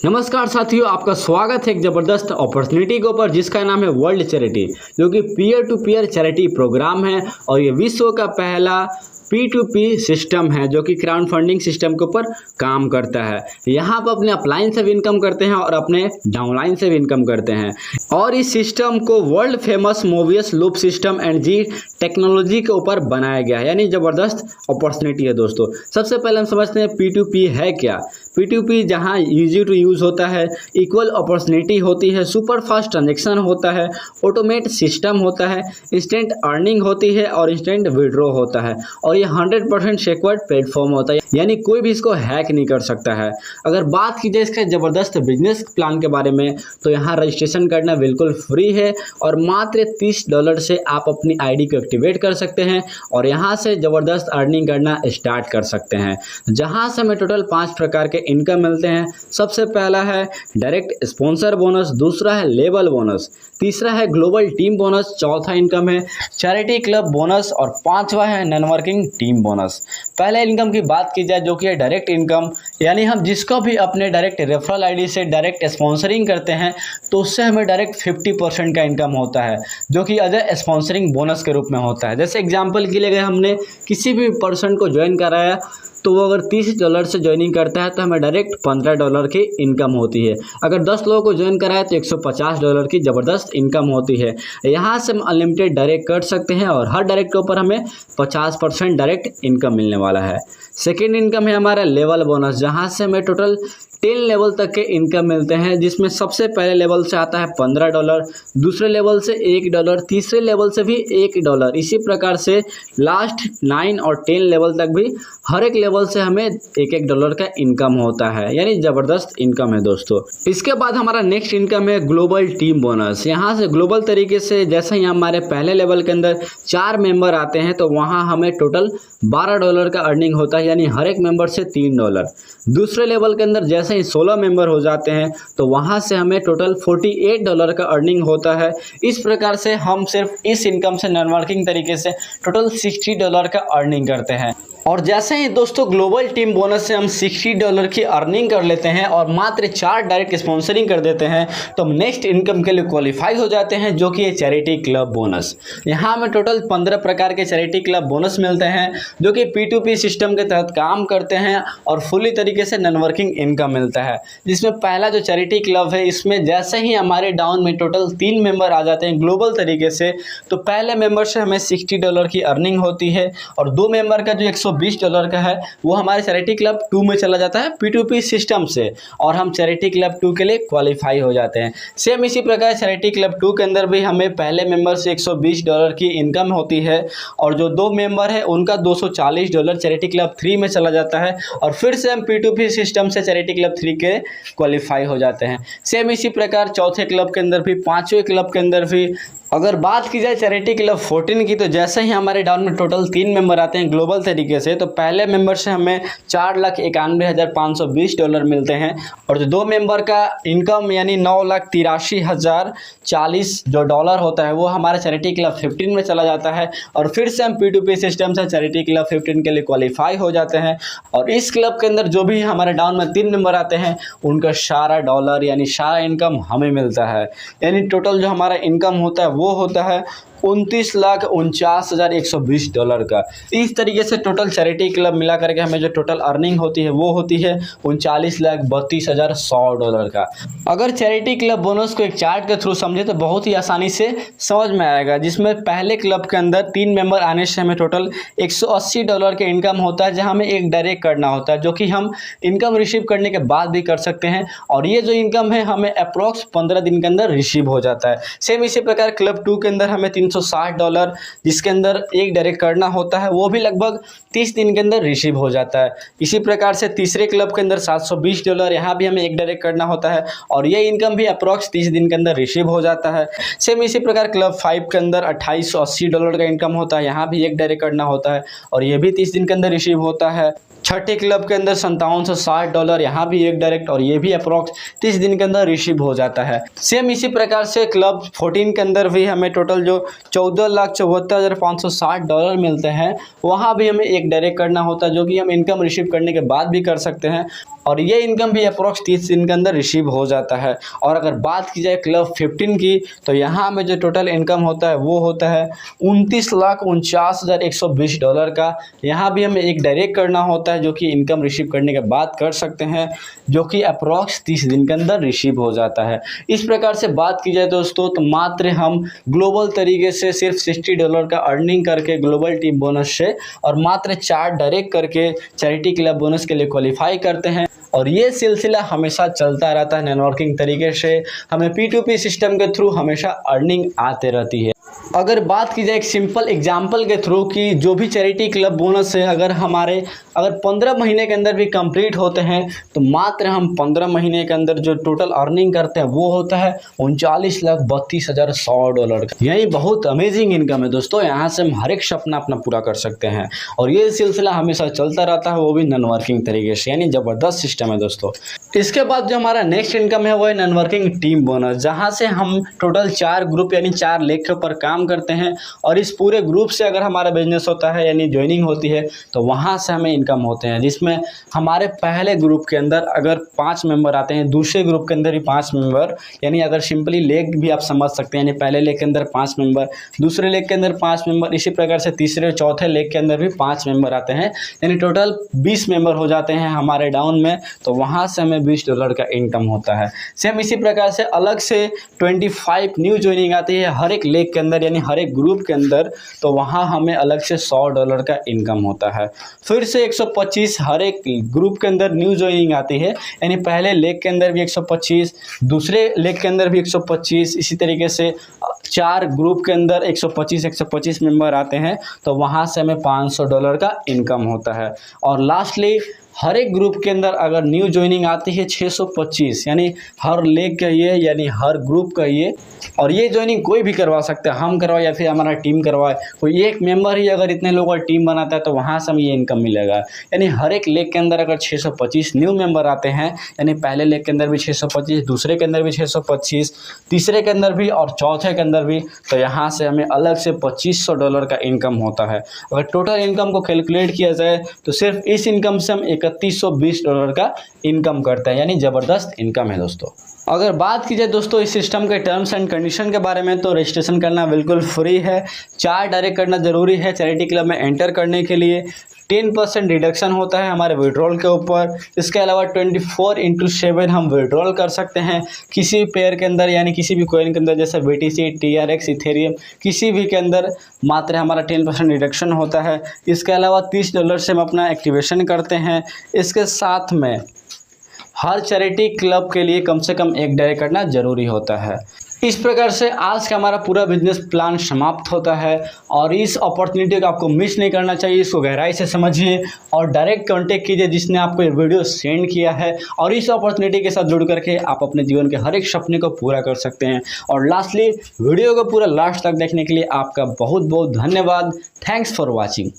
नमस्कार साथियों, आपका स्वागत है एक ज़बरदस्त अपॉर्चुनिटी के ऊपर जिसका नाम है वर्ल्ड चैरिटी, जो कि peer to peer charity program है और ये विश्व का पहला P2P सिस्टम है जो कि क्राउड फंडिंग सिस्टम के ऊपर काम करता है। यहाँ पर अपने अपलाइन से भी इनकम करते हैं और अपने डाउनलाइन से भी इनकम करते हैं और इस सिस्टम को world famous Mobius loop system and G technology के ऊपर बनाया गया है, यानी ज़बरदस्त अपॉर्चुनिटी है दोस्तों। सबसे पहले हम समझते हैं P2P है क्या। P2P जहाँ ईजी टू यूज़ होता है, इक्वल अपॉर्चुनिटी होती है, सुपर फास्ट ट्रांजेक्शन होता है, ऑटोमेट सिस्टम होता है, इंस्टेंट अर्निंग होती है और इंस्टेंट विड्रॉ होता है और ये 100% सिक्योर्ड प्लेटफॉर्म होता है, यानी कोई भी इसको हैक नहीं कर सकता है। अगर बात की जाए इसके ज़बरदस्त बिजनेस प्लान के बारे में तो यहाँ रजिस्ट्रेशन करना बिल्कुल फ्री है और मात्र $30 से आप अपनी आईडी को एक्टिवेट कर सकते हैं और यहाँ से ज़बरदस्त अर्निंग करना स्टार्ट कर सकते हैं, जहाँ से हमें टोटल 5 प्रकार के इनकम मिलते हैं। सबसे पहला है डायरेक्ट स्पॉन्सर बोनस, दूसरा है लेबल बोनस, तीसरा है ग्लोबल टीम बोनस, चौथा इनकम है चैरिटी क्लब बोनस और पांचवा है नेटवर्किंग टीम बोनस। पहले इनकम की बात की जाए जो कि है डायरेक्ट इनकम, यानी हम जिसको भी अपने डायरेक्ट रेफरल आईडी से डायरेक्ट स्पॉन्सरिंग करते हैं तो उससे हमें डायरेक्ट 50% का इनकम होता है, जो कि अदर स्पॉन्सरिंग बोनस के रूप में होता है। जैसे एग्जाम्पल के लिए अगर हमने किसी भी पर्सन को ज्वाइन कराया तो वो अगर $30 से ज्वाइनिंग करता है तो हमें डायरेक्ट $15 की इनकम होती है। अगर 10 लोगों को ज्वाइन कराए तो $150 की ज़बरदस्त इनकम होती है। यहाँ से हम अनलिमिटेड डायरेक्ट कर सकते हैं और हर डायरेक्ट के ऊपर हमें 50% डायरेक्ट इनकम मिलने वाला है। सेकेंड इनकम है हमारा लेवल बोनस, जहाँ से हमें टोटल 10 लेवल तक के इनकम मिलते हैं, जिसमें सबसे पहले लेवल से आता है $15, दूसरे लेवल से $1, तीसरे लेवल से भी $1, इसी प्रकार से लास्ट 9 और 10 लेवल तक भी हर एक लेवल से हमें $1 का इनकम होता है, यानी ज़बरदस्त इनकम है दोस्तों। इसके बाद हमारा नेक्स्ट इनकम है ग्लोबल टीम बोनस। यहाँ से ग्लोबल तरीके से जैसे ही हमारे पहले लेवल के अंदर 4 मेंबर आते हैं तो वहाँ हमें टोटल $12 का अर्निंग होता है, यानी हर एक मेंबर से $3। दूसरे लेवल के अंदर जैसे ही 16 मेंबर हो जाते हैं तो वहाँ से हमें टोटल $48 का अर्निंग होता है। इस प्रकार से हम सिर्फ इस इनकम से नेटवर्किंग तरीके से टोटल $60 का अर्निंग करते हैं। और जैसे ही दोस्तों ग्लोबल टीम बोनस से हम $60 की अर्निंग कर लेते हैं और मात्र 4 डायरेक्ट स्पॉन्सरिंग कर देते हैं तो हम नेक्स्ट इनकम के लिए क्वालिफाई हो जाते हैं, जो कि है चैरिटी क्लब बोनस। यहाँ हमें टोटल 15 प्रकार के चैरिटी क्लब बोनस मिलते हैं जो कि P2P सिस्टम के तहत काम करते हैं और फुली तरीके से नेटवर्किंग इनकम मिलता है। जिसमें पहला जो चैरिटी क्लब है, इसमें जैसे ही हमारे डाउन में टोटल 3 मेंबर आ जाते हैं ग्लोबल तरीके से तो पहले मेंबर से हमें $60 की अर्निंग होती है और 2 मेंबर का जो $120 का है वो हमारे चैरिटी क्लब 2 में चला जाता है P2P सिस्टम से और हम चैरिटी क्लब 2 के लिए क्वालिफाई हो जाते हैं। सेम इसी प्रकार चैरिटी क्लब 2 के अंदर भी हमें पहले मेंबर से $120 की इनकम होती है और जो 2 मेंबर है उनका $240 चैरिटी क्लब 3 में चला जाता है और फिर से हम P2P सिस्टम से चैरिटी क्लब 3 के क्वालिफाई हो जाते हैं। सेम इसी प्रकार चौथे क्लब के अंदर भी, पांचवें क्लब के अंदर भी। अगर बात की जाए चैरिटी क्लब 14 की तो जैसे ही हमारे डाउन में टोटल 3 मेंबर आते हैं ग्लोबल तरीके से तो पहले मेंबर से हमें $4,91,520 मिलते हैं और जो 2 मेंबर का इनकम यानी $9,83,040 जो डॉलर होता है वो हमारे चैरिटी क्लब 15 में चला जाता है और फिर से हम P2P सिस्टम से चैरिटी क्लब 15 के लिए क्वालिफाई हो जाते हैं। और इस क्लब के अंदर जो भी हमारे डाउन में 3 मेंबर आते हैं उनका सारा डॉलर यानी सारा इनकम हमें मिलता है, यानी टोटल जो हमारा इनकम होता है वो होता है $29,49,120 का। इस तरीके से टोटल चैरिटी क्लब मिला करके हमें जो टोटल अर्निंग होती है वो होती है $39,32,100 का। अगर चैरिटी क्लब बोनस को एक चार्ट के थ्रू समझे तो बहुत ही आसानी से समझ में आएगा, जिसमें पहले क्लब के अंदर 3 मेंबर आने से हमें टोटल $180 के इनकम होता है, जहाँ हमें एक डायरेक्ट करना होता है जो कि हम इनकम रिसीव करने के बाद भी कर सकते हैं और ये जो इनकम है हमें अप्रॉक्स 15 दिन के अंदर रिसीव हो जाता है। सेम इसी प्रकार क्लब 2 के अंदर हमें $360 जिसके अंदर एक डायरेक्ट करना होता है वो भी लगभग 30 दिन के अंदर रिसीव हो जाता है। इसी प्रकार से तीसरे क्लब के अंदर $720, यहाँ भी हमें एक डायरेक्ट करना होता है और ये इनकम भी अप्रॉक्स 30 दिन के अंदर रिसीव हो जाता है। सेम इसी प्रकार क्लब 5 के अंदर $2880 का इनकम होता है, यहाँ भी एक डायरेक्ट करना होता है और ये भी 30 दिन के अंदर रिसीव होता है। छठे क्लब के अंदर $5760, यहाँ भी एक डायरेक्ट, और ये भी अप्रॉक्स 30 दिन के अंदर रिसीव हो जाता है। सेम इसी प्रकार से क्लब 14 के अंदर भी हमें टोटल जो $14,74,560 मिलते हैं, वहाँ भी हमें एक डायरेक्ट करना होता है, जो कि हम इनकम रिसीव करने के बाद भी कर सकते हैं, और ये इनकम भी अप्रॉक्स 30 दिन के अंदर रिसीव हो जाता है। और अगर बात की जाए क्लब 15 की, तो यहाँ हमें जो टोटल इनकम होता है वो होता है $29,49,120 का। यहाँ भी हमें एक डायरेक्ट करना होता है, जो कि इनकम रिसीव करने के बाद कर सकते हैं, जो कि अप्रॉक्स 30 दिन के अंदर रिसीव हो जाता है। इस प्रकार से बात की जाए दोस्तों, तो मात्र हम ग्लोबल तरीके से सिर्फ $60 का अर्निंग करके ग्लोबल टीम बोनस से, और मात्र 4 डायरेक्ट करके चैरिटी क्लब बोनस के लिए क्वालिफाई करते हैं। और ये सिलसिला हमेशा चलता रहता है नेटवर्किंग तरीके से, हमें P2P सिस्टम के थ्रू हमेशा अर्निंग आते रहती है। अगर बात की जाए एक सिंपल एग्जाम्पल के थ्रू कि जो भी चैरिटी क्लब बोनस है, अगर 15 महीने के अंदर भी कंप्लीट होते हैं, तो मात्र हम 15 महीने के अंदर जो टोटल अर्निंग करते हैं वो होता है $39,32,100 का। यही बहुत अमेजिंग इनकम है दोस्तों, यहाँ से हम हर एक सपना अपना पूरा कर सकते हैं, और ये सिलसिला हमेशा चलता रहता है, वो भी नॉन वर्किंग तरीके से, यानी ज़बरदस्त सिस्टम है दोस्तों। इसके बाद जो हमारा नेक्स्ट इनकम है वो है नॉन वर्किंग टीम बोनस, जहाँ से हम टोटल 4 ग्रुप यानी 4 लेग के ऊपर काम करते हैं, और इस पूरे ग्रुप से अगर हमारा बिजनेस होता है यानी ज्वाइनिंग होती है, तो वहाँ से हमें इनकम होते हैं, जिसमें हमारे पहले ग्रुप के अंदर अगर 5 मेंबर आते हैं, दूसरे ग्रुप के अंदर भी 5 मेंबर, यानी अगर सिंपली लेग भी आप समझ सकते हैं, यानी पहले लेग के अंदर 5 मेंबर, दूसरे लेग के अंदर 5 मेंबर, इसी प्रकार से तीसरे और चौथे लेग के अंदर भी 5 मेंबर आते हैं, यानी टोटल 20 मेंबर हो जाते हैं हमारे डाउन में, तो वहाँ से हमें $20 का इनकम होता है। सेम इसी प्रकार से अलग से 25 न्यू ज्वाइनिंग आती है हर एक लेग के अंदर, यानी हर एक ग्रुप के अंदर, तो वहाँ हमें अलग से $100 का इनकम होता है। फिर से 125 हर एक ग्रुप के अंदर न्यू ज्वाइनिंग आती है, यानी पहले लेग के अंदर भी 125, दूसरे लेग के अंदर भी 125, इसी तरीके से 4 ग्रुप के अंदर 125 मेंबर आते हैं, तो वहाँ से हमें $500 का इनकम होता है। और लास्टली हर एक ग्रुप के अंदर अगर न्यू ज्वाइनिंग आती है 625, यानी हर लेग का ये, यानी हर ग्रुप का ये, और ये ज्वाइनिंग कोई भी करवा सकता है, हम करवाए या फिर हमारा टीम करवाए, कोई एक मेंबर ही अगर इतने लोगों का टीम बनाता है, तो वहाँ से हमें ये इनकम मिलेगा। यानी हर एक लेग के अंदर अगर 625 न्यू मेंबर आते हैं, यानी पहले लेग के अंदर भी 625, दूसरे के अंदर भी 625, तीसरे के अंदर भी और चौथे के अंदर भी, तो यहाँ से हमें अलग से $2500 का इनकम होता है। अगर टोटल इनकम को कैलकुलेट किया जाए, तो सिर्फ इस इनकम से हम $3120 का इनकम करता है, यानी ज़बरदस्त इनकम है दोस्तों। अगर बात की जाए दोस्तों इस सिस्टम के टर्म्स एंड कंडीशन के बारे में, तो रजिस्ट्रेशन करना बिल्कुल फ्री है, 4 डायरेक्ट करना ज़रूरी है। चैरिटी क्लब में एंटर करने के लिए 10% रिडक्शन होता है हमारे विड्रॉल के ऊपर। इसके अलावा 24/7 हम विड्रॉल कर सकते हैं किसी भी पेयर के अंदर, यानी किसी भी कॉइन के अंदर, जैसे BTC, TRX, इथेरियम, किसी भी के अंदर मात्र हमारा 10% रिडक्शन होता है। इसके अलावा $30 से हम अपना एक्टिवेशन करते हैं। इसके साथ में हर चैरिटी क्लब के लिए कम से कम 1 डायरेक्ट करना ज़रूरी होता है। इस प्रकार से आज का हमारा पूरा बिजनेस प्लान समाप्त होता है, और इस अपॉर्चुनिटी को आपको मिस नहीं करना चाहिए। इसको गहराई से समझिए और डायरेक्ट कांटेक्ट कीजिए जिसने आपको ये वीडियो सेंड किया है, और इस अपॉर्चुनिटी के साथ जुड़ करके आप अपने जीवन के हर एक सपने को पूरा कर सकते हैं। और लास्टली वीडियो को पूरा लास्ट तक देखने के लिए आपका बहुत बहुत धन्यवाद। Thanks for watching.